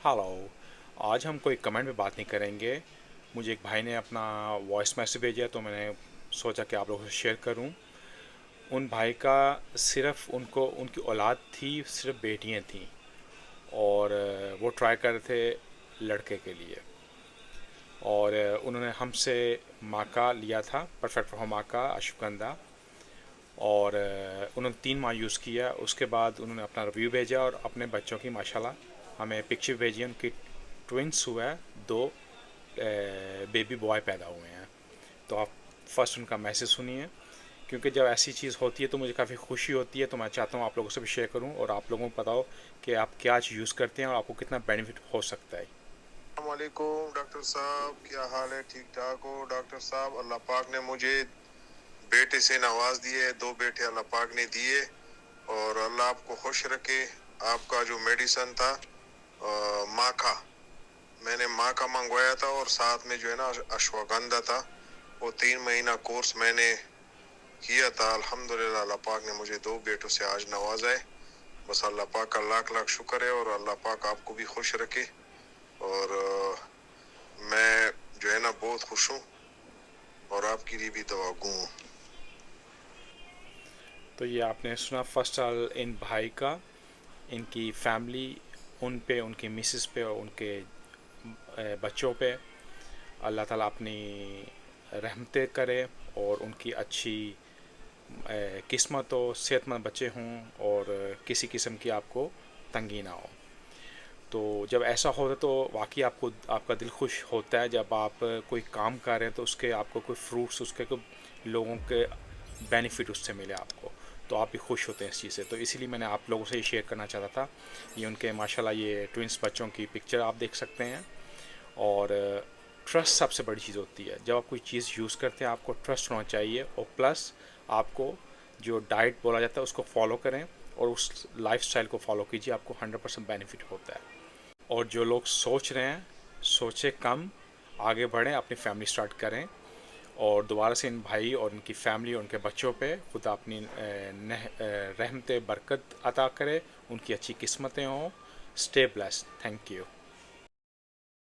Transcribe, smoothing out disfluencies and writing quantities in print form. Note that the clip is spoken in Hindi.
हेलो। आज हम कोई कमेंट पे बात नहीं करेंगे। मुझे एक भाई ने अपना वॉइस मैसेज भेजा तो मैंने सोचा कि आप लोगों से शेयर करूं। उन भाई का सिर्फ उनको उनकी औलाद थी, सिर्फ बेटियां थीं। और वो ट्राई कर रहे थे लड़के के लिए। और उन्होंने हमसे माका लिया था, परफेक्ट फॉर माका अश्वगंधा। और उन्होंने 3 माह यूज़ किया। उसके बाद उन्होंने अपना रिव्यू भेजा और अपने बच्चों की माशाल्लाह हमें पिक्चर भेजी। उनकी ट्विंस हुआ है, 2 बेबी बॉय पैदा हुए हैं। तो आप फर्स्ट उनका मैसेज सुनिए, क्योंकि जब ऐसी चीज़ होती है तो मुझे काफ़ी खुशी होती है। तो मैं चाहता हूँ आप लोगों से भी शेयर करूँ और आप लोगों को बताओ कि आप क्या चीज़ यूज़ करते हैं और आपको कितना बेनिफिट हो सकता है। वालेकुम डॉक्टर साहब, क्या हाल है? ठीक ठाक हो डॉक्टर साहब? अल्लाह पाक ने मुझे बेटे से नवाज दिए, 2 बेटे अल्लाह पाक ने दिए। और अल्लाह आपको खुश रखे। आपका जो मेडिसन था माखा, मैंने माखा मंगवाया था और साथ में जो है ना अश्वगंधा था। वो 3 महीना कोर्स मैंने किया था। अल्हम्दुलिल्लाह अल्लाह पाक ने मुझे 2 बेटों से आज नवाजा है। बस अल्लाह पाक का लाख लाख शुक्र है और अल्लाह पाक आपको भी खुश रखे। और मैं जो है ना बहुत खुश हूँ और आपके लिए भी दुआ गूँ। तो ये आपने सुना फर्स्ट साल इन भाई का, इनकी फैमिली, उन पे, उनकी मिसेस पे और उनके बच्चों पे अल्लाह ताला अपनी रहमतें करे और उनकी अच्छी किस्मत हो, सेहतमंद बच्चे हों और किसी किस्म की आपको तंगी ना हो। तो जब ऐसा होता है तो वाकई आपको आपका दिल खुश होता है। जब आप कोई काम कर रहे हैं तो उसके आपको कोई फ्रूट्स, उसके कोई लोगों के बेनिफिट उससे मिले आपको, तो आप भी खुश होते हैं इस चीज़ से। तो इसीलिए मैंने आप लोगों से ये शेयर करना चाहता था। ये उनके माशाल्लाह ये ट्विंस बच्चों की पिक्चर आप देख सकते हैं। और ट्रस्ट सबसे बड़ी चीज़ होती है। जब आप कोई चीज़ यूज़ करते हैं आपको ट्रस्ट होना चाहिए, और प्लस आपको जो डाइट बोला जाता है उसको फॉलो करें और उस लाइफस्टाइल को फॉलो कीजिए, आपको 100% बेनिफिट होता है। और जो लोग सोच रहे हैं, सोचे कम, आगे बढ़ें, अपनी फैमिली स्टार्ट करें। और दोबारा से इन भाई और इनकी फैमिली और उनके बच्चों पे खुदा अपनी रहमत बरकत अता करे, उनकी अच्छी किस्मतें हों। Stay blessed. Thank you.